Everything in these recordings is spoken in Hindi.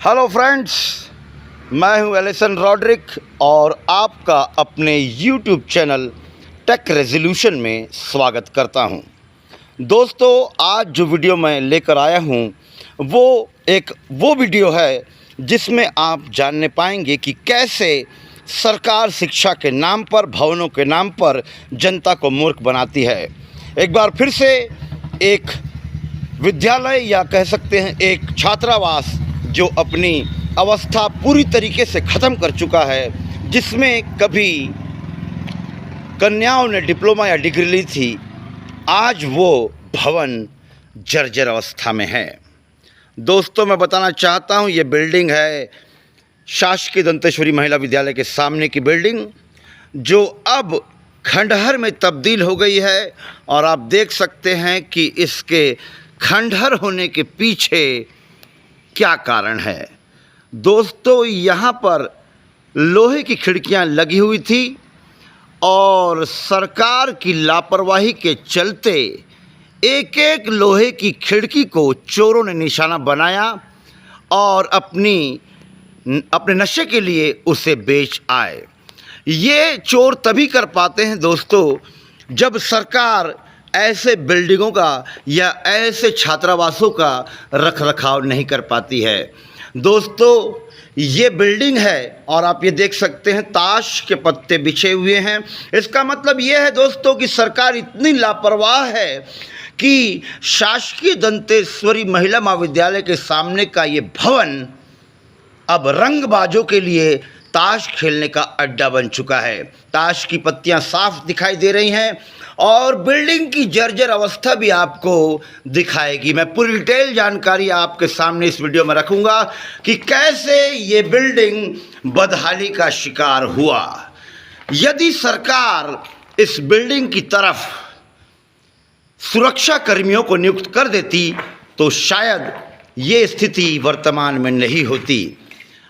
हेलो फ्रेंड्स, मैं हूं एलिसन रॉड्रिक और आपका अपने यूट्यूब चैनल टेक रेजोल्यूशन में स्वागत करता हूं। दोस्तों, आज जो वीडियो मैं लेकर आया हूं वो वीडियो है जिसमें आप जानने पाएंगे कि कैसे सरकार शिक्षा के नाम पर, भवनों के नाम पर जनता को मूर्ख बनाती है। एक बार फिर से एक विद्यालय या कह सकते हैं एक छात्रावास जो अपनी अवस्था पूरी तरीके से ख़त्म कर चुका है, जिसमें कभी कन्याओं ने डिप्लोमा या डिग्री ली थी, आज वो भवन जर्जर अवस्था में है। दोस्तों, मैं बताना चाहता हूँ, ये बिल्डिंग है शासकीय दंतेश्वरी महिला विद्यालय के सामने की बिल्डिंग, जो अब खंडहर में तब्दील हो गई है। और आप देख सकते हैं कि इसके खंडहर होने के पीछे क्या कारण है। दोस्तों, यहाँ पर लोहे की खिड़कियाँ लगी हुई थी और सरकार की लापरवाही के चलते एक एक लोहे की खिड़की को चोरों ने निशाना बनाया और अपने नशे के लिए उसे बेच आए। ये चोर तभी कर पाते हैं दोस्तों, जब सरकार ऐसे बिल्डिंगों का या ऐसे छात्रावासों का रखरखाव नहीं कर पाती है। दोस्तों, ये बिल्डिंग है और आप ये देख सकते हैं ताश के पत्ते बिछे हुए हैं। इसका मतलब ये है दोस्तों कि सरकार इतनी लापरवाह है कि शासकीय दंतेश्वरी महिला महाविद्यालय के सामने का ये भवन अब रंगबाजों के लिए ताश खेलने का अड्डा बन चुका है। ताश की पत्तियां साफ दिखाई दे रही हैं और बिल्डिंग की जर्जर अवस्था भी आपको दिखाएगी। मैं पूरी डिटेल जानकारी आपके सामने इस वीडियो में रखूंगा कि कैसे ये बिल्डिंग बदहाली का शिकार हुआ। यदि सरकार इस बिल्डिंग की तरफ सुरक्षा कर्मियों को नियुक्त कर देती तो शायद ये स्थिति वर्तमान में नहीं होती।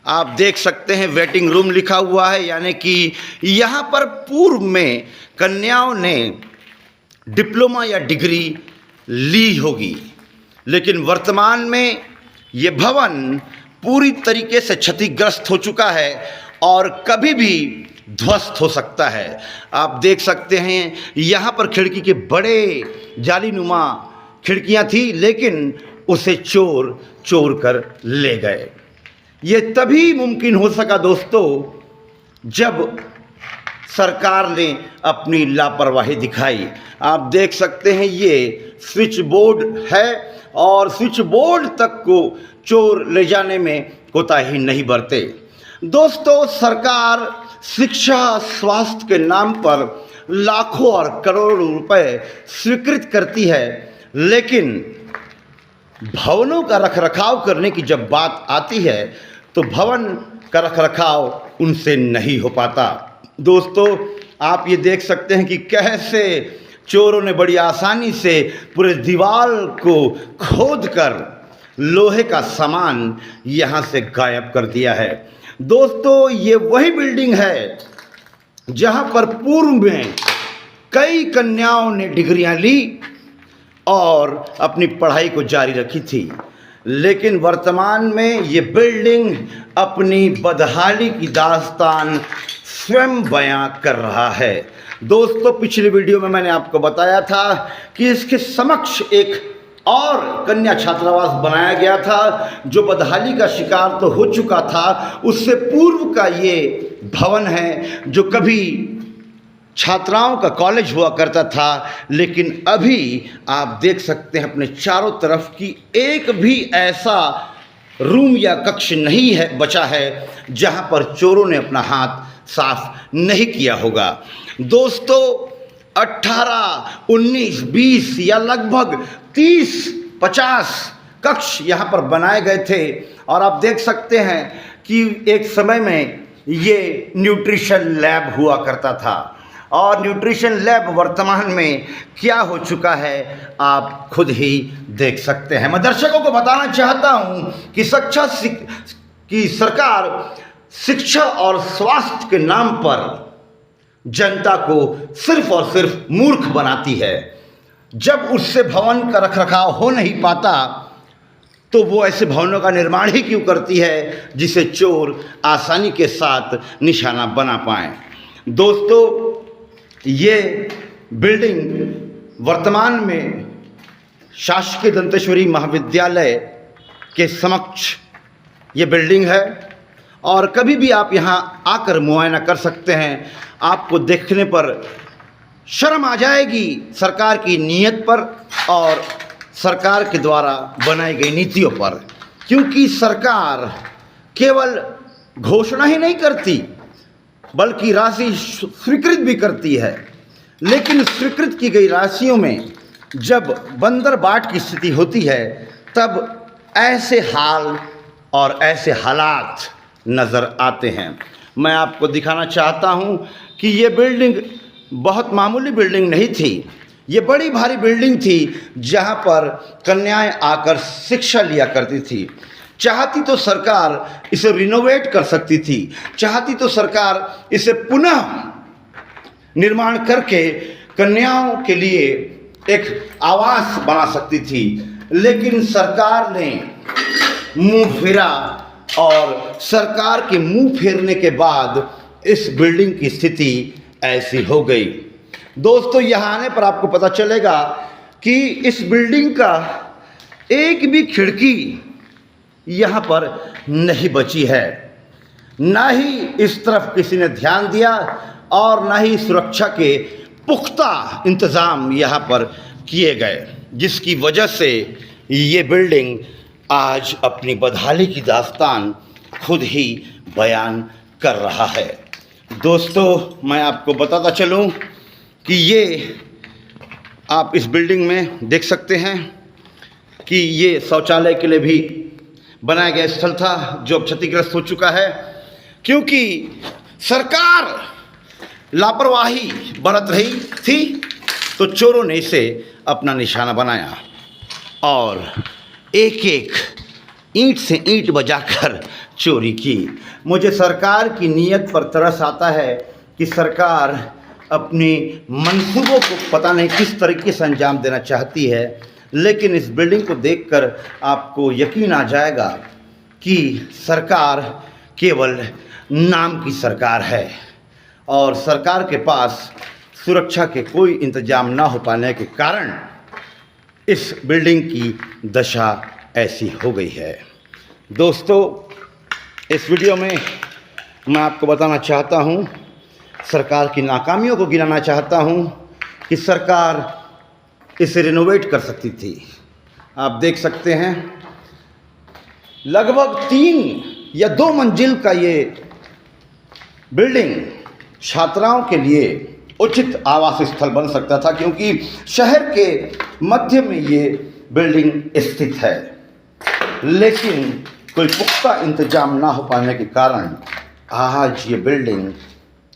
आप देख सकते हैं वेटिंग रूम लिखा हुआ है, यानी कि यहाँ पर पूर्व में कन्याओं ने डिप्लोमा या डिग्री ली होगी, लेकिन वर्तमान में ये भवन पूरी तरीके से क्षतिग्रस्त हो चुका है और कभी भी ध्वस्त हो सकता है। आप देख सकते हैं यहाँ पर खिड़की के बड़े जालीनुमा खिड़कियाँ थी, लेकिन उसे चोर कर ले गए। ये तभी मुमकिन हो सका दोस्तों, जब सरकार ने अपनी लापरवाही दिखाई। आप देख सकते हैं ये स्विच बोर्ड है और स्विच बोर्ड तक को चोर ले जाने में कोताही नहीं बरते। दोस्तों, सरकार शिक्षा स्वास्थ्य के नाम पर लाखों और करोड़ों रुपए स्वीकृत करती है, लेकिन भवनों का रखरखाव करने की जब बात आती है तो भवन का रखरखाव उनसे नहीं हो पाता। दोस्तों, आप ये देख सकते हैं कि कैसे चोरों ने बड़ी आसानी से पूरे दीवार को खोदकर लोहे का सामान यहाँ से गायब कर दिया है। दोस्तों, ये वही बिल्डिंग है जहाँ पर पूर्व में कई कन्याओं ने डिग्रियाँ ली और अपनी पढ़ाई को जारी रखी थी, लेकिन वर्तमान में ये बिल्डिंग अपनी बदहाली की दास्तान स्वयं बयां कर रहा है। दोस्तों, पिछले वीडियो में मैंने आपको बताया था कि इसके समक्ष एक और कन्या छात्रावास बनाया गया था जो बदहाली का शिकार तो हो चुका था, उससे पूर्व का ये भवन है जो कभी छात्राओं का कॉलेज हुआ करता था, लेकिन अभी आप देख सकते हैं अपने चारों तरफ की एक भी ऐसा रूम या कक्ष नहीं है बचा है जहां पर चोरों ने अपना हाथ साफ नहीं किया होगा। दोस्तों, 18, 19, 20 या लगभग 30-50 कक्ष यहाँ पर बनाए गए थे और आप देख सकते हैं कि एक समय में ये न्यूट्रिशन लैब हुआ करता था और न्यूट्रिशन लैब वर्तमान में क्या हो चुका है आप खुद ही देख सकते हैं। मैं दर्शकों को बताना चाहता हूं कि सरकार शिक्षा और स्वास्थ्य के नाम पर जनता को सिर्फ और सिर्फ मूर्ख बनाती है। जब उससे भवन का रखरखाव हो नहीं पाता तो वो ऐसे भवनों का निर्माण ही क्यों करती है जिसे चोर आसानी के साथ निशाना बना पाएं। दोस्तों, ये बिल्डिंग वर्तमान में शासकीय दंतेश्वरी महाविद्यालय के समक्ष ये बिल्डिंग है और कभी भी आप यहाँ आकर मुआयना कर सकते हैं। आपको देखने पर शर्म आ जाएगी सरकार की नीयत पर और सरकार के द्वारा बनाई गई नीतियों पर, क्योंकि सरकार केवल घोषणा ही नहीं करती बल्कि राशि स्वीकृत भी करती है। लेकिन स्वीकृत की गई राशियों में जब बंदर बाट की स्थिति होती है तब ऐसे हाल और ऐसे हालात नज़र आते हैं। मैं आपको दिखाना चाहता हूं कि ये बिल्डिंग बहुत मामूली बिल्डिंग नहीं थी, ये बड़ी भारी बिल्डिंग थी जहां पर कन्याएं आकर शिक्षा लिया करती थी। चाहती तो सरकार इसे रिनोवेट कर सकती थी, चाहती तो सरकार इसे पुनः निर्माण करके कन्याओं के लिए एक आवास बना सकती थी, लेकिन सरकार ने मुंह फेरा और सरकार के मुंह फेरने के बाद इस बिल्डिंग की स्थिति ऐसी हो गई। दोस्तों, यहाँ आने पर आपको पता चलेगा कि इस बिल्डिंग का एक भी खिड़की यहाँ पर नहीं बची है, ना ही इस तरफ किसी ने ध्यान दिया और ना ही सुरक्षा के पुख्ता इंतज़ाम यहाँ पर किए गए, जिसकी वजह से ये बिल्डिंग आज अपनी बदहाली की दास्तान खुद ही बयान कर रहा है। दोस्तों, मैं आपको बताता चलूं कि ये आप इस बिल्डिंग में देख सकते हैं कि ये शौचालय के लिए भी बनाया गया स्थल था जो अब क्षतिग्रस्त हो चुका है, क्योंकि सरकार लापरवाही बरत रही थी तो चोरों ने इसे अपना निशाना बनाया और एक एक ईंट से ईंट बजाकर चोरी की। मुझे सरकार की नीयत पर तरस आता है कि सरकार अपनी मंसूबों को पता नहीं किस तरीके से अंजाम देना चाहती है, लेकिन इस बिल्डिंग को देखकर आपको यकीन आ जाएगा कि सरकार केवल नाम की सरकार है और सरकार के पास सुरक्षा के कोई इंतजाम ना हो पाने के कारण इस बिल्डिंग की दशा ऐसी हो गई है। दोस्तों, इस वीडियो में मैं आपको बताना चाहता हूं, सरकार की नाकामियों को गिनाना चाहता हूं कि सरकार इसे रिनोवेट कर सकती थी। आप देख सकते हैं लगभग 3 या 2 मंजिल का ये बिल्डिंग छात्राओं के लिए उचित आवास स्थल बन सकता था, क्योंकि शहर के मध्य में ये बिल्डिंग स्थित है, लेकिन कोई पुख्ता इंतजाम ना हो पाने के कारण आज ये बिल्डिंग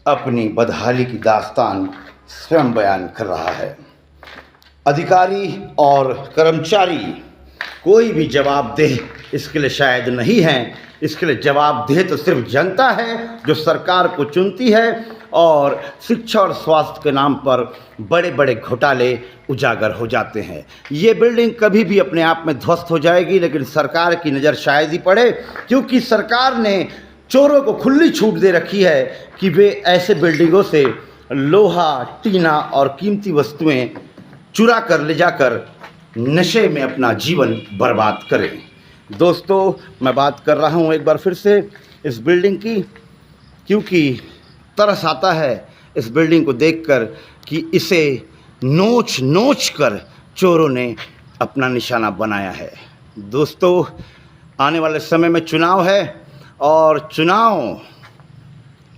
अपनी बदहाली की दास्तान स्वयं बयान कर रहा है। अधिकारी और कर्मचारी कोई भी जवाबदेह इसके लिए शायद नहीं है, इसके लिए जवाबदेह तो सिर्फ जनता है जो सरकार को चुनती है और शिक्षा और स्वास्थ्य के नाम पर बड़े बड़े घोटाले उजागर हो जाते हैं। ये बिल्डिंग कभी भी अपने आप में ध्वस्त हो जाएगी, लेकिन सरकार की नज़र शायद ही पड़े, क्योंकि सरकार ने चोरों को खुली छूट दे रखी है कि वे ऐसे बिल्डिंगों से लोहा, टीना और कीमती वस्तुएं चुरा कर ले जाकर नशे में अपना जीवन बर्बाद करें। दोस्तों, मैं बात कर रहा हूँ एक बार फिर से इस बिल्डिंग की, क्योंकि तरस आता है इस बिल्डिंग को देखकर कि इसे नोच नोच कर चोरों ने अपना निशाना बनाया है। दोस्तों, आने वाले समय में चुनाव है और चुनाव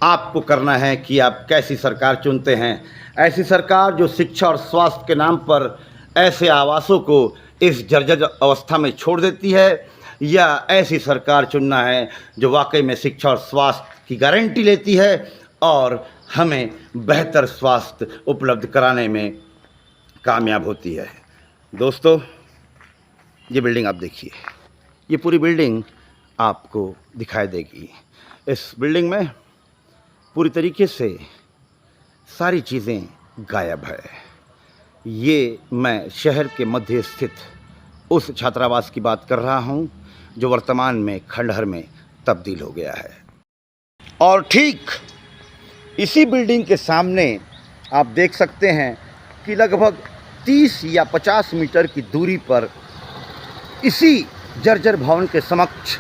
आपको करना है कि आप कैसी सरकार चुनते हैं। ऐसी सरकार जो शिक्षा और स्वास्थ्य के नाम पर ऐसे आवासों को इस जर्जर अवस्था में छोड़ देती है, या ऐसी सरकार चुनना है जो वाकई में शिक्षा और स्वास्थ्य की गारंटी लेती है और हमें बेहतर स्वास्थ्य उपलब्ध कराने में कामयाब होती है। दोस्तों, ये बिल्डिंग आप देखिए, ये पूरी बिल्डिंग आपको दिखाई देगी। इस बिल्डिंग में पूरी तरीके से सारी चीज़ें गायब है। ये मैं शहर के मध्य स्थित उस छात्रावास की बात कर रहा हूं जो वर्तमान में खंडहर में तब्दील हो गया है। और ठीक इसी बिल्डिंग के सामने आप देख सकते हैं कि लगभग 30 या 50 मीटर की दूरी पर इसी जर्जर भवन के समक्ष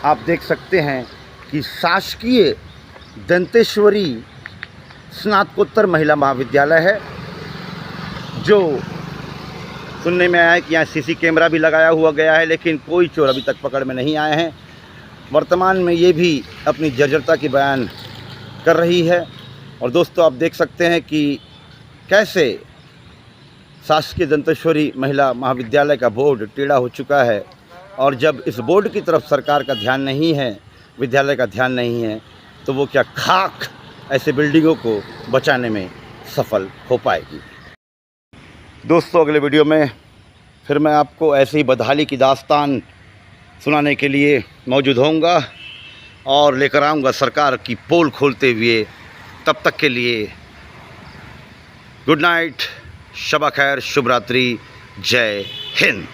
आप देख सकते हैं कि शासकीय दंतेश्वरी स्नातकोत्तर महिला महाविद्यालय है, जो सुनने में आया है कि यहाँ सीसी कैमरा भी लगाया हुआ गया है, लेकिन कोई चोर अभी तक पकड़ में नहीं आए हैं। वर्तमान में ये भी अपनी जर्जरता की बयान कर रही है। और दोस्तों आप देख सकते हैं कि कैसे शासकीय दंतेश्वरी महिला महाविद्यालय का बोर्ड टेढ़ा हो चुका है, और जब इस बोर्ड की तरफ सरकार का ध्यान नहीं है, विद्यालय का ध्यान नहीं है, तो वो क्या खाक ऐसे बिल्डिंगों को बचाने में सफल हो पाएगी। दोस्तों अगले वीडियो में फिर मैं आपको ऐसे ही बदहाली की दास्तान सुनाने के लिए मौजूद होऊंगा और लेकर आऊँगा सरकार की पोल खोलते हुए। तब तक के लिए गुड नाइट, शब खैर, शुभ रात्रि, जय हिंद।